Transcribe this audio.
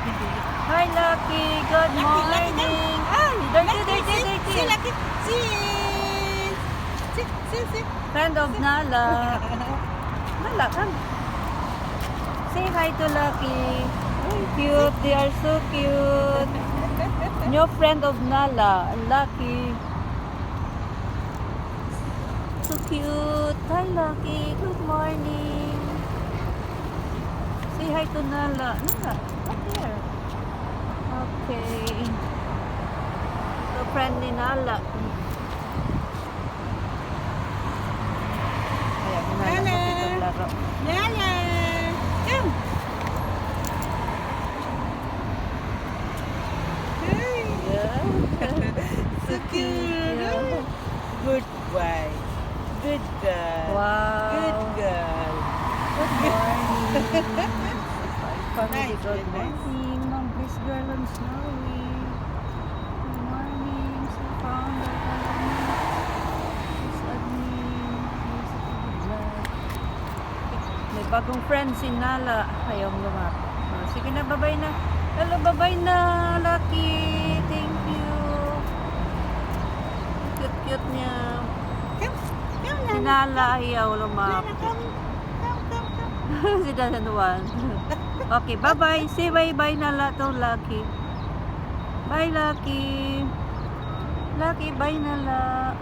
Hi, Lucky. Good morning. Ay, dirty. Si Lucky. Si. Friend of Nala. Nala, come. Say hi to Lucky. Oh, cute. They are so cute. New friend of Nala, Lucky. So cute. Hi, Lucky. Good morning. Say hi to Nala. Nala, up here. Okay. So friend ni Nala. Ayan, Nala Nala. maglaro. Nala. Come. Hey. Yeah. So cute. Yeah. Good boy. Good girl. Wow. Good girl. Good morning. Family, Nice, good nice. morning. Mom, please girl on Snowy. Good morning. So found that Please admin. Please vlog. May bagong friend si Nala. Ayaw lumap. Oh, sige na, bye-bye na. Hello, bye-bye na, Lucky. Thank you. Cute-cute niya. Come. Come, Si Nala. Nala ayaw lumap. Nala, come. Si doesn't want. Okay, bye-bye. Say bye-bye Nala to Lucky. Bye, Lucky. Lucky, bye Nala.